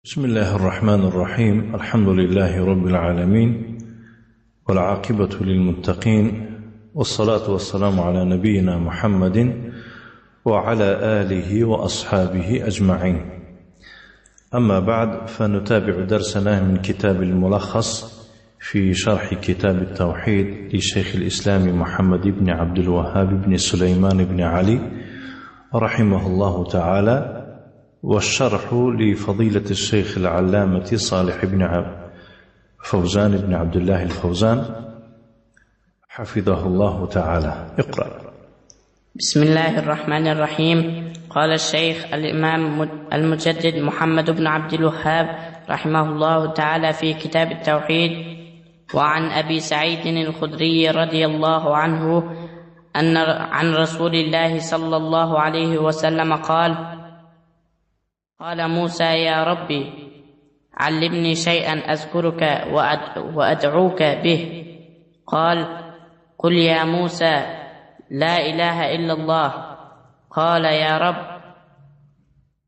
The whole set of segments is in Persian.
بسم الله الرحمن الرحيم. الحمد لله رب العالمين، والعاقبة للمتقين، والصلاة والسلام على نبينا محمد وعلى آله وأصحابه أجمعين. أما بعد، فنتابع درسنا من كتاب الملخص في شرح كتاب التوحيد لشيخ الإسلام محمد بن عبد الوهاب بن سليمان بن علي رحمه الله تعالى، والشرح لفضيلة الشيخ العلامة صالح بن فوزان بن عبد الله الفوزان حفظه الله تعالى. اقرأ. بسم الله الرحمن الرحيم. قال الشيخ الإمام المجدد محمد بن عبد الوهاب رحمه الله تعالى في كتاب التوحيد: وعن أبي سعيد الخدري رضي الله عنه أن عن رسول الله صلى الله عليه وسلم قال موسى: يا ربي علمني شيئا أذكرك وأدعوك به. قال: قل يا موسى لا إله إلا الله. قال: يا رب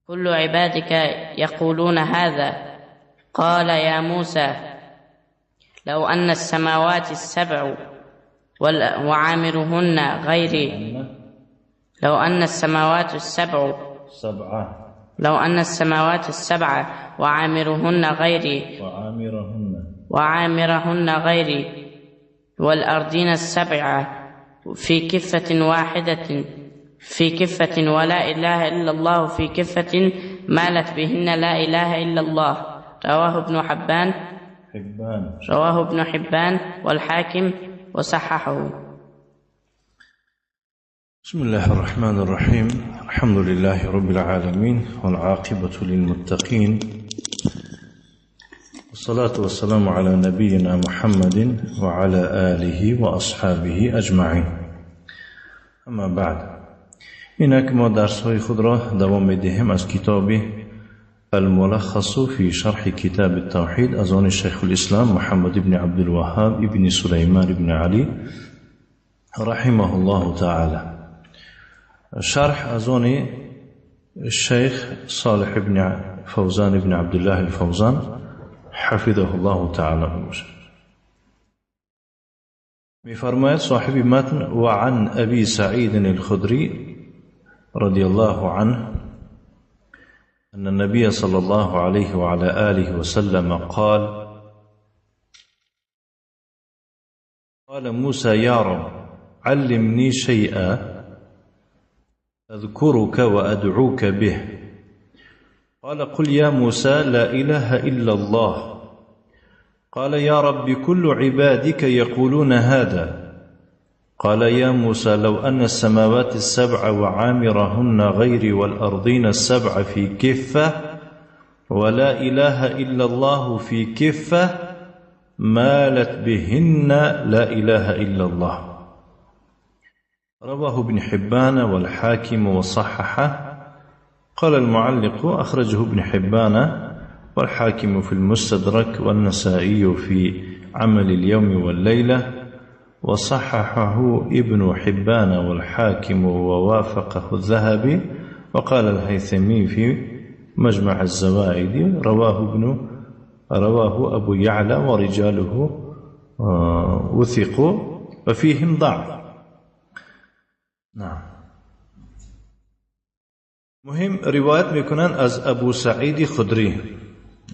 كل عبادك يقولون هذا. قال: يا موسى لو أن السماوات السبع وعامرهن غيري لو أن السماوات السبع وعامرهن غيري والأرضين السبع في كفة ولا إله إلا الله في كفة مالت بهن لا إله إلا الله. رواه ابن حبان والحاكم وصححه. بسم الله الرحمن الرحيم. الحمد لله رب العالمين، والعاقبة للمتقين، والصلاة والسلام على نبينا محمد وعلى آله وأصحابه أجمعين. اما بعد، اینک ما درس‌های خود را دوام می‌دهیم از کتاب الملخص في شرح كتاب التوحيد از آن شیخ الاسلام محمد بن عبد الوهاب ابن سليمان بن علي رحمه الله تعالى. شرح از آن الشيخ صالح بن فوزان بن عبد الله الفوزان حفظه الله تعالى. می‌فرماید صاحب متن: وعن أبي سعيد الخدري رضي الله عنه أن النبي صلى الله عليه وعلى آله وسلم قال موسى: يا رب علمني شيئا أذكرك وأدعوك به. قال: قل يا موسى لا إله إلا الله. قال: يا رب كل عبادك يقولون هذا. قال: يا موسى لو أن السماوات السبع وعامرهن غيري والأرضين السبع في كفة ولا إله إلا الله في كفة مالت بهن لا إله إلا الله. رواه ابن حبان والحاكم وصححه. قال المعلق: أخرجه ابن حبان والحاكم في المستدرك والنسائي في عمل اليوم والليلة، وصححه ابن حبان والحاكم ووافقه الذهبي. وقال الهيثمي في مجمع الزوائد: رواه أبو يعلى ورجاله وثقوا وفيهم ضعف. نعم. مهم روایت میکنن از ابو سعید خدری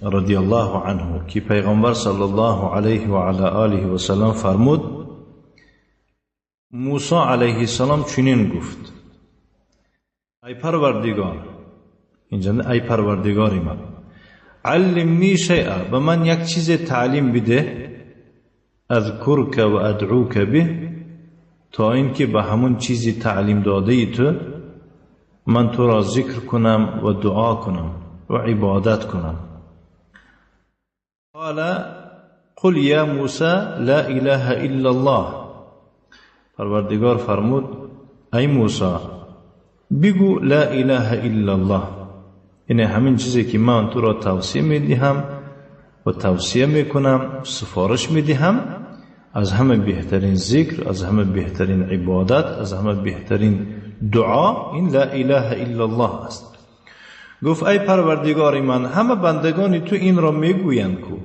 رضی الله عنه که پیغمبر صلی الله علیه و علی آله و سلم فرمود: موسی علیه السلام چنین گفت: ای پروردگار، اینجا ای پروردگاری من، علمنی شیئا، به من یک چیز تعلیم بده، اذکرک و ادعوک به، تا اینکه به همون چیزی تعلیم داده ای تو من تو را ذکر کنم و دعا کنم و عبادت کنم. قال: قل یا موسی لا اله الا الله. پروردگار فرمود: ای موسی بگو لا اله الا الله. این همین چیزی که من تو را توصیه میدهم و توصیه میکنم، سفارش میدهم از همه بهترین ذکر، از همه بهترین عبادت، از همه بهترین دعا این لا اله الا الله است. گفت ای پروردگار من همه بندگان تو این را میگویند کو.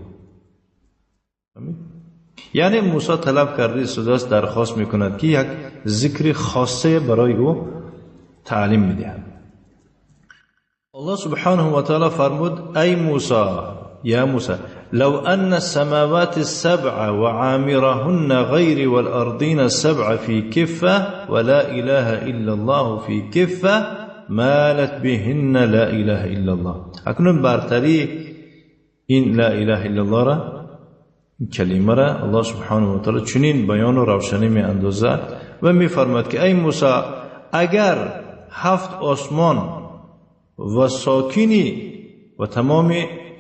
یعنی موسی طلب کرده سوداست درخواست میکند که یک ذکر خاصه برای او تعلیم میدهند. الله سبحانه و تعالی فرمود ای موسی یا موسی لو ان السماوات السبع وعامرهن غير والأرضين السبع في كفة ولا إله إلا الله في كفة مالت بهن لا إله إلا الله. اکنون برتری این لا اله الا الله را، این کلمه را الله سبحانه و تعالی چنین بیان و روشنی می اندازد و می فرماید که ای موسی اگر 7 آسمان و ساکنی و تمام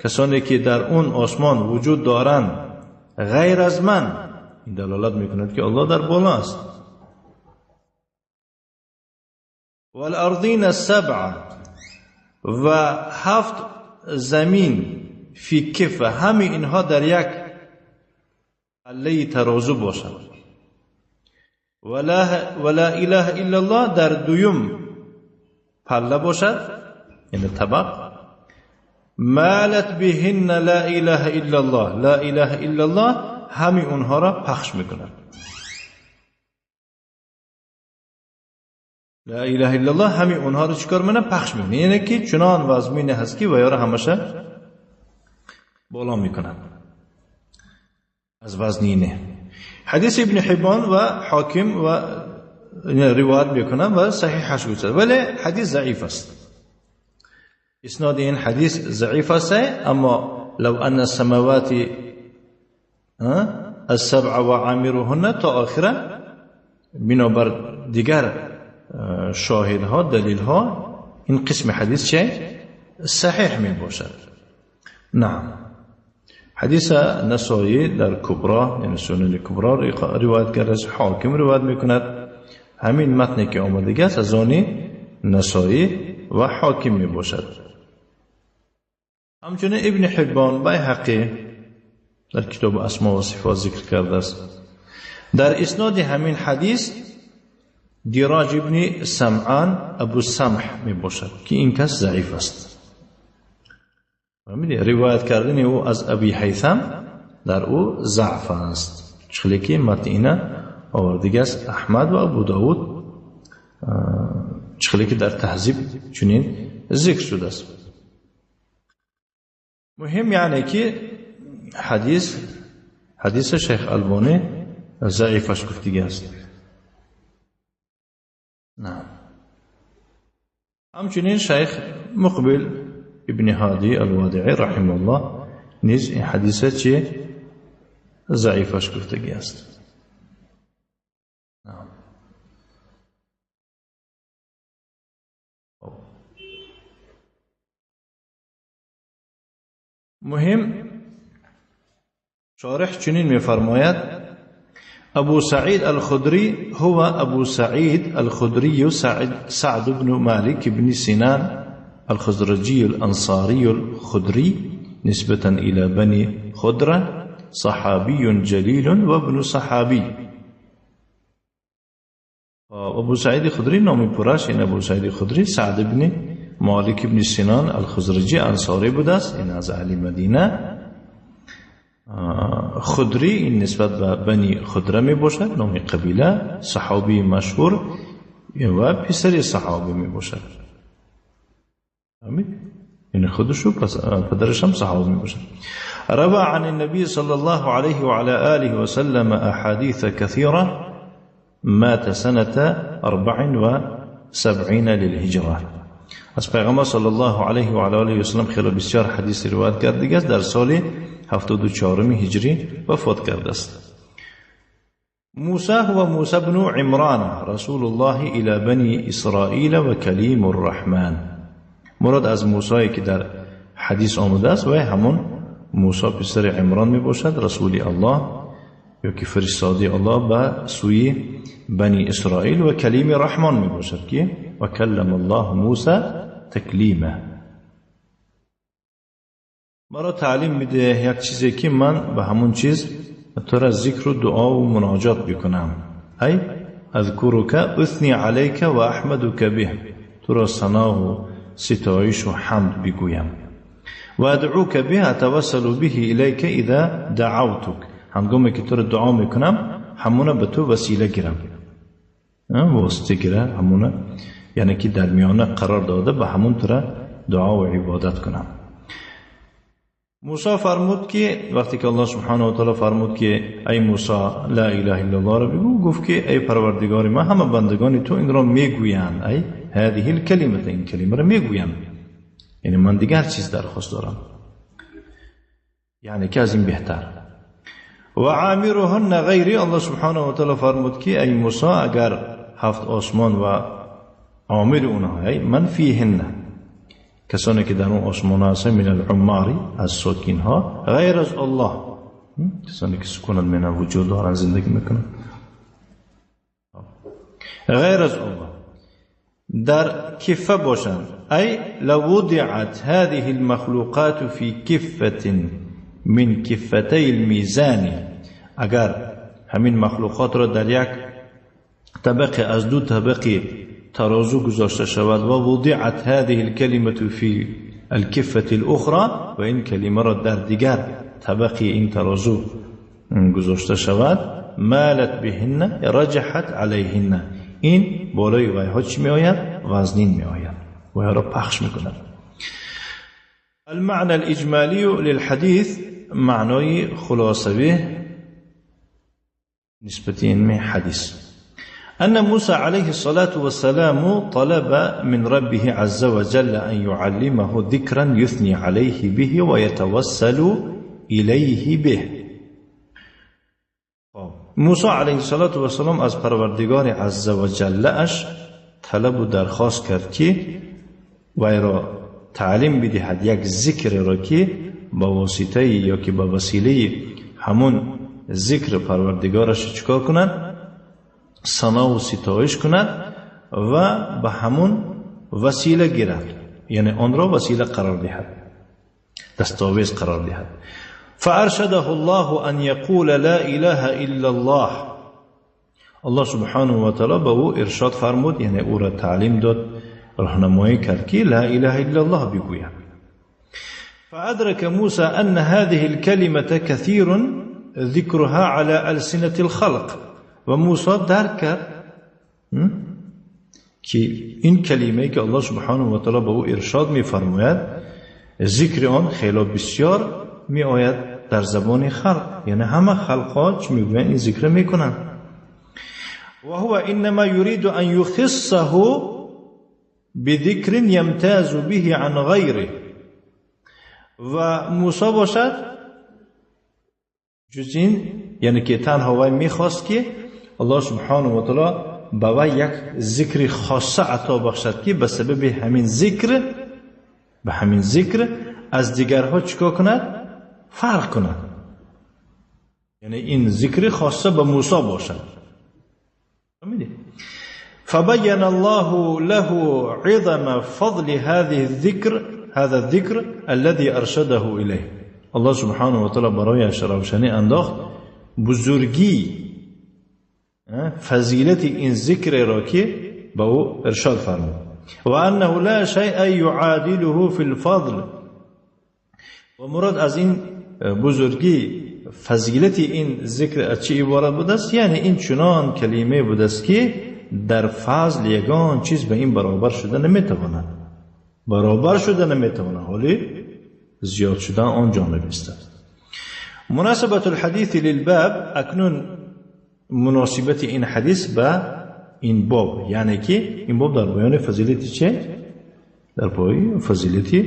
کسانی که در اون آسمان وجود دارند غیر از من، این دلالت میکند که الله در بالا است. والارضین السبع و 7 زمین فی کفه، همه اینها در یک پله ترازو باشد. ولا اله الا الله در دویم پله باشد، یعنی طبق. مالت بهن لا اله الا الله، لا اله الا الله همه اونها را پخش میکند. لا اله الا الله همه اونها را چیکار میکنه؟ پخش میکنه. یعنی که چنان وزمین هست که و یارا همشه بالا میکنند از وزنینه. حدیث ابن حبان و حاکم و روایت میکنن و صحیحش گذاشته، ولی حدیث ضعیف است. اسناد این حدیث ضعیف است، اما لو ان السماوات السبع و عامرهن تا آخره بنابر دیگر شاهدها دلیلها این قسم حدیث چه صحیح می باشد. نعم. حدیث نسائی در کبرا، یعنی سنن کبرا روایت کرده است، حاکم روایت میکند. همین متنی که آمده است از آن نسائی و حاکم می باشد. همچنین ابن حبان بیهقی در کتاب اسماء و صفات ذکر کرده است. در اسناد همین حدیث دیراج ابن سمعان ابو سمح می باشد که این کس ضعیف است. روایت کردن او از ابی حیثم در او ضعف است، چخلی که متن آورده است احمد و ابو داود، چخلی که در تهذیب چنین ذکر شده است. مهم یعنی که حدیث شیخ البانی ضعیفش گفته است. نه. همچنین شیخ مقبل ابن هادی الوادعی رحمه الله نیز این حدیثه چه ضعیفش گفته است. نه. مهم شارح چنین می‌فرماید ابو سعید الخدری هو ابو سعید الخدری سعد بن مالك بن سنان الخزرجي الأنصاري الخدري نسبة إلى بني خدرة، صحابي جليل وابن صحابي. ابو سعید خدری نام پراش این ابو سعید خدری سعد بن مالک بن سنان الخزرجی انصاری بوده است، این از اهل مدینه. خدری این نسبت به بنی خدره می باشد، نام قبیله، صحابی مشهور و پسر صحابی می باشد. این خودشو پدرش هم صحابی می باشد. روى عن النبي صلى الله عليه وعلى آله وسلم أحاديث كثيرة. مات سنة 74 للهجرة. از پیغمبر صلی الله علیه و آله و سلم خیلی بسیار حدیث روایت کرده است. در سال 74 هجری وفات کرده است. موسی هو موسی بن عمران رسول الله الى بنی اسرائیل و کلیم الرحمن. مراد از موسی که در حدیث آمده است و همون موسی پسر عمران می باشد، رسول الله یا که فرستاده الله به سوی بنی اسرائیل، و کلیم رحمان می باشد که و کلم الله موسی تکلیمه. مرا تعلیم میده یک چیزی که من به همون چیز تو را ذکر و دعا و مناجات بکنم. ای اذکرک اثنی علیک و احمدک به، تو را ثنا و ستایش و حمد بگویم. و ادعوک به اتوسل به الیک اذا دعوتک، هنگامی که تو رو دعا میکنم همونه به تو وسیله گیرم، واسطه گیره همونه، یعنی که در میانه قرار داده به همون طرح دعا و عبادت کنم. موسی فرمود که وقتی که الله سبحانه و تعالی فرمود که ای موسی لا اله الا الله رو بگو، گفت که ای پروردگار ما همه بندگان تو این را میگویند، ای هذه الکلمه، این کلمه را میگویند، یعنی من دیگر چیز درخواست دارم، یعنی که از این بهتر. و عامرهن غیری، الله سبحانه و تعالی فرمود که ای موسی اگر 7 آسمان و عامر اونها، من فیهن، کسانی که در اون آسمان هستن، من العماری، از ساکین ها، غیر از الله، کسانی که سکونت من وجود دارن زندگی میکنن، غیر از الله در کفه باشند. ای لو وضعت هذه المخلوقات في کفة من کفتي المیزان، اگر همین مخلوقات را در یک طبقه از 2 طبقه ترازو گذاشته شود، و وضعت هذه الكلمة في الكفة الأخرى، و این کلمه را در دیگر طبقه این ترازو گذاشته شود، مالت بهن رجحت علیهن، این بالای ویها چی می آید؟ وزنین می آید، ویها را پخش می کند. المعنى الإجمالي للحديث، معنای خلاصوی نسبتی این حدیث، أن موسى عليه الصلاة والسلام طلب من ربه عز وجل أن يعلمه ذكرا يثني عليه به ويتوسل إليه به. موسی علیه السلام از پروردگار عز وجل اش طلب و درخواست کرد که وی را تعلیم بدهد یک ذکر را که با واسطه یا که با وسیله همون ذکر پروردگارش چکار کنند؟ ثنا و ستایش کند و به همون وسیله گیرد، یعنی آن را وسیله قرار دهد، دستاویز قرار دهد. فارشده الله ان یقول لا اله الا الله، الله سبحانه و تعالی به او ارشاد فرمود، یعنی او را تعلیم داد، راهنمایی کرد که لا اله الا الله بگوید. فادرك موسى ان هذه الكلمه كثير ذكرها على السنه الخلق، و موسی درک کرد که این کلمه که الله سبحانه و تعالی به او ارشاد می‌فرماید، ذکر آن خیلی بسیار می آید در زبان خلق، یعنی همه خلقها چی میگویند؟ این ذکر میکنند. و هو انما يريد ان يخصه بذكر يمتاز به عن غيره، و موسی باشد جز این، یعنی که تنها وی میخواست که الله سبحانه و تعالی به وی یک ذکر خاصه عطا بخشد که به سبب همین ذکر، به همین ذکر از دیگرها چیکار کند؟ فرق کند، یعنی این ذکر خاصه به موسی باشد. فبين الله له عظم فضل هذا الذكر الذي ارشده اليه، الله سبحانه و تعالی برایش روشنی انداخت بزرگی فضیلت این ذکر را که به او ارشاد فرمود. و انه لا شيء يعادله في الفضل، و مراد از این بزرگی فضیلت این ذکر از چی عبارت بوده است؟ یعنی این چنان کلمه بوده است که در فضل یگان چیز به این برابر شده نمیتواند، برابر شده نمیتواند، حالی زیاد شدن آن جانب است. مناسبت الحديث للباب، اکنون مناسبت این حدیث به این باب، یعنی که این باب در بیان فضیلت چه؟ در بیان فضیلت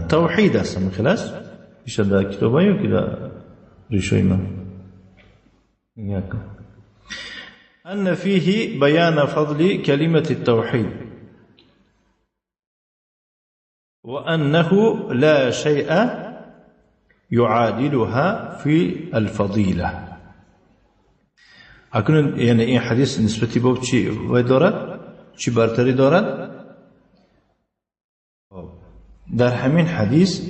توحید است. من خلاص بیشتر در کتابه یا که در ریشوی من ان فيه بیان فضل کلمة التوحید و انه لا شيء يعادلها في الفضيلة. اکنون یعنی این حدیث نسبتی باب چی وای دارد؟ چی برتری دارد؟ در همین حدیث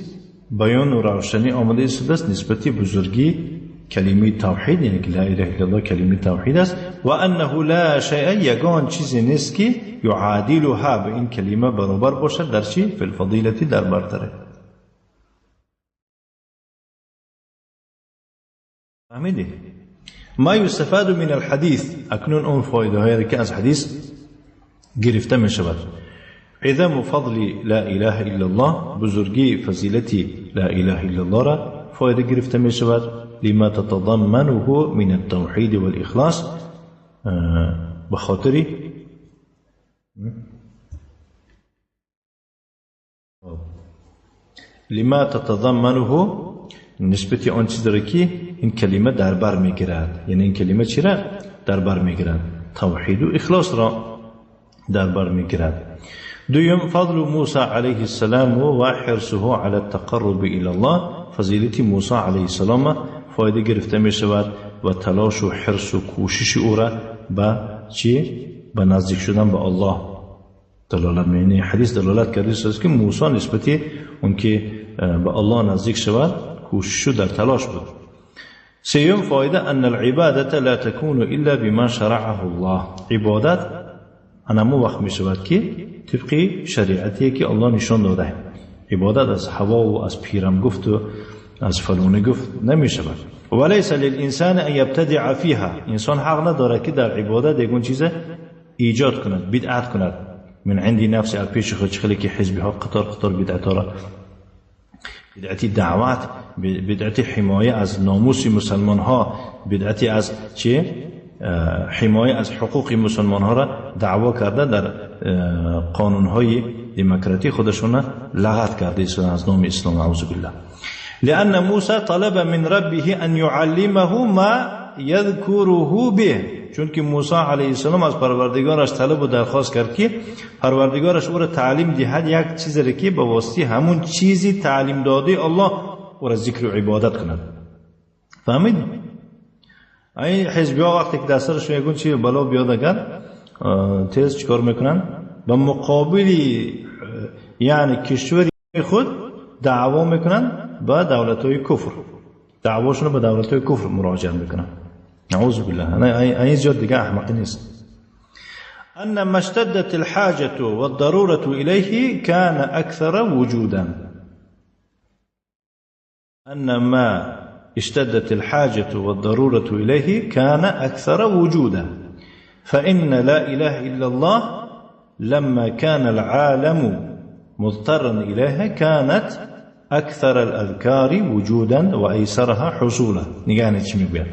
بیان و روشنی آمده است نسبتی بزرگی کلمه توحید، یعنی که لا اله الا الله کلمه توحید است. و انه لا شیء، یگان چیزی نیست که یعادلها، به این کلمه برابر باشد در چی؟ فی الفضیلتی، در برتری. فهمیدی؟ ما یستفاد من الحدیث، اکنون اون فایده هایی که از حدیث گرفته می شود. عظم فضل لا اله الا الله، بزرگی فضیلتی لا اله الا الله را فایده گرفته می شود. لما تتضمنه من التوحید والاخلاص، بخاطری لما تتضمنه، نسبتی آن چیز را که این کلمه در بر میگیرد. یعنی این کلمه چی را در بر میگیرد؟ توحید و اخلاص را در بر میگیرد. دویم فضل موسی علیه السلام و حرصه علی التقرب الی الله، فضیلتی موسی علیه السلام فایده گرفته می شود و تلاش و حرص و کوشش او را به چی؟ به نزدیک شدن به الله دلالت می‌کنه. حدیث دلالت کرده است که موسی نسبتی اون که به الله نزدیک شود کوشش در تلاش بود. سیوم فایده ان العبادة لا تكون الا بما شرعه الله، عبادت انمو وقت می شود که طبق شریعتی که الله نشان داده. عبادت از هوا و از پیرم گفت و از فلونه گفت نمی شود. ولیس للانسان ان یبتدع فیها، انسان حق نداره که در عبادت یگون چیز ایجاد کند، بدعت کند. من عندی نفسی، از پیش خود خیلی که حزبی ها قطار بدعت ها را، بدعتی دعوت، بدعتی حمایه از ناموس مسلمان ها، بدعتی از چی؟ حمایه از حقوق مسلمان ها را دعوا کرده، در قانون های دموکراتی خودشون لغت کرده از نام اسلام، اعوذ بالله. لأن موسى طلب من ربه ان يعلمه ما يذكره به، چون که موسی علیه السلام از پروردگارش طلب و درخواست کرد که پروردگارش او را تعلیم دهد یک چیزی را که به واسطه همون چیزی تعلیم داده الله او را ذکر و عبادت کند. فهمید؟ این حزبی ها وقتی که دسترشون یکون چی بلا بیاد اگر تیز چیکار میکنن؟ به مقابلی یعنی کشوری خود دعوا میکنن با دولت‌های کفر، دعواشون به دولت‌های کفر مراجعه میکنن. نعوذ بالله. این جد دیگه احمقی نیست. ان ما اشتدت الحاجة والضرورة إليه كان أكثر وجودا. ان ما اشتدت الحاجة والضرورة إليه كان أكثر وجودا، فإن لا إله إلا الله لما كان العالم مضطرا إليها كانت اکثر الاذکار وجودا و ایسرها حصولا. نگاه چی میگوید؟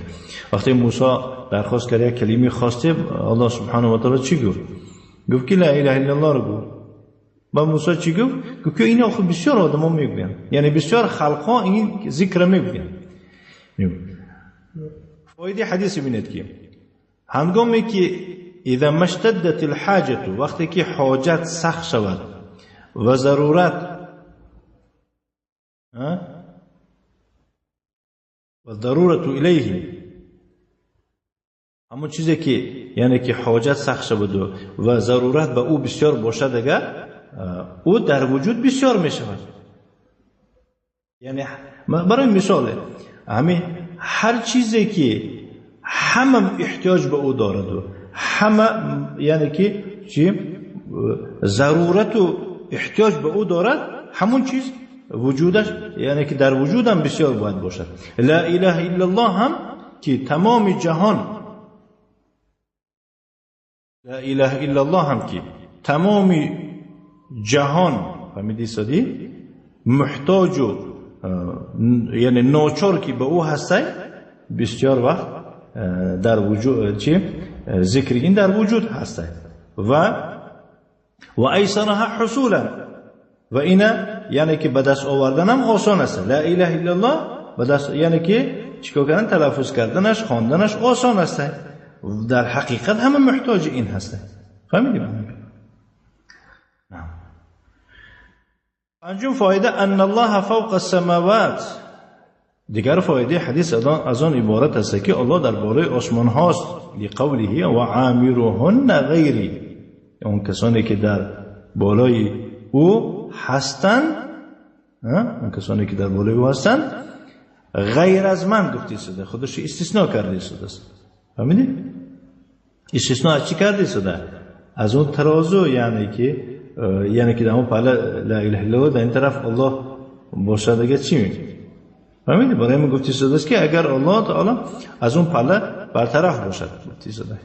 وقتی موسی درخواست کرد کلمه خواسته، الله سبحانه و تعالی چی گفت؟ گفت که لا اله الا الله رو گفت. با موسی چی گفت؟ گفت که اینا خود بسیار آدما میگوین، یعنی بسیار خلقا این ذکر میگوین. فایده حدیث ببینید که هنگامی که اذا مشتدت الحاجه، وقتی که حاجت سخت شود و ضرورت و ضرورت الیه، همون چیزی که یعنی که حاجت سخت شود و ضرورت به او بسیار باشد، اگر او در وجود بسیار می شود. یعنی برای مثال همین هر چیزی که همه احتیاج به او دارد و همه یعنی که چی ضرورت و احتیاج به او دارد، همون چیز وجودش یعنی که در وجودم بسیار باید باشد. لا اله الا الله هم که تمام جهان، لا اله الا الله هم که تمام جهان، فهمیدی صدی؟ محتاج و یعنی ناچار که به او هسته، بسیار وقت در وجود چی؟ ذکر این در وجود هسته. و ایسرها حصولا، و اینا یعنی که به دست آوردنم آسان است. لا اله الا الله به دست یعنی که چیکار کردن؟ تلفظ کردنش، خواندنش آسان است. در حقیقت همه محتاج این هستند. فهمیدید؟ پنجم فایده ان الله فوق السماوات. دیگر فایده حدیث از آن عبارت است که الله در بالای آسمان هاست، لقوله و عامرهن غیری، اون کسانی که در بالای او هستند، اون کسانی که در بالای او هستند غیر از من گفته شده، خودش استثناء کرده شده است. فهمیدی؟ استثناء چی کرده شده؟ از اون ترازو، یعنی که در اون پهلا لا اله الا الله، در این طرف الله باشه دیگه چی میگه؟ فهمیدی؟ برای من گفته شده است که اگر الله تعالی از اون پهلا برطرف باشد گفته شده.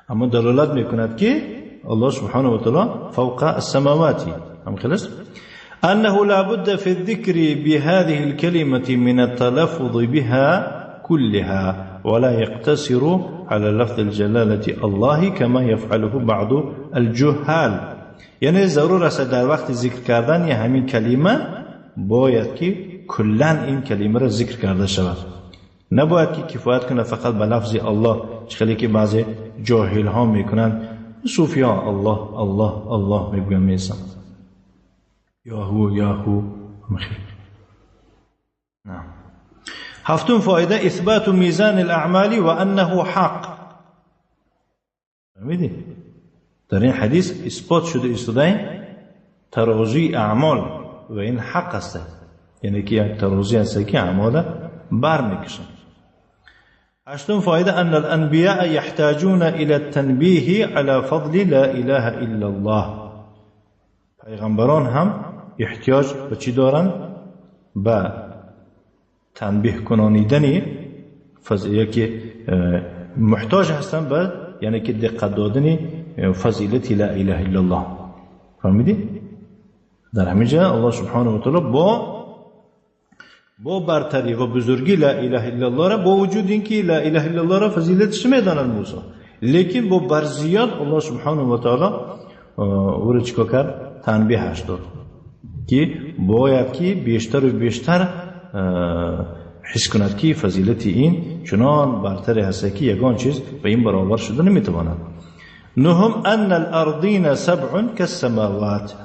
اما دلالت میکند که الله سبحانه و تعالی فوق السماوات. هم خلاص انه لا بد في الذكر بهذه الكلمة من التلفظ بها كلها ولا يقتصر على لفظ الجلالة الله كما يفعله بعض الجهال. یعنی ضرور است در وقت ذکر کردن یا همین کلمه باید که کلا این کلمه را ذکر کرده شود، نباید که کفایت کنه فقط به لفظ الله، چخلی که بعضی جاهل ها میکنن صوفیان الله الله الله میگن میسن یاهو یاهو مخیر. نعم. هفتم فائده اثبات میزان الاعمال و انه حق. فهمیدی؟ در این حدیث اثبات شده استدای ترازی اعمال و این حق است، یعنی که یک ترازی است که اعمال بر میکشن. هشتم فائده ان الانبیاء يحتاجون الى التنبیه على فضل لا اله الا الله. پیغمبران هم احتیاج به چی دارن؟ به تنبیه کنانیدنی که محتاج هستن به، یعنی که دقت دادنی فضیلت لا اله الا الله. فهمیدی؟ در همین جا الله سبحانه و تعالی با برتری و بزرگی لا اله الا الله را، با وجود اینکه لا اله الا الله را فضیلتش میدانند موسی، لیکن با برزیاد الله سبحانه و تعالی او را چیکار کرد؟ تنبیهش داد که باید که بیشتر و بیشتر حس کند که فضیلت این چنان برتری هست که یگان چیز به این برابر شده نمیتواند. نهم ان الارضین سبع كالسماوات.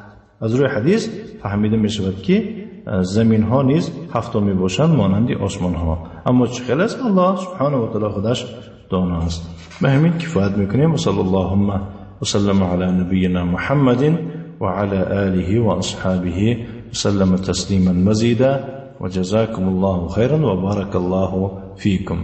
از روی حدیث فهمیده می شود که زمین ها نیز هفت می باشند مانند آسمان ها، اما چه خیلی است الله سبحانه و تعالی خودش دانا است. به همین کفایت میکنیم. صلی الله وسلم علی نبینا محمد وعلى آله وأصحابه وسلم تسليما مزيدا وجزاكم الله خيرا وبارك الله فيكم.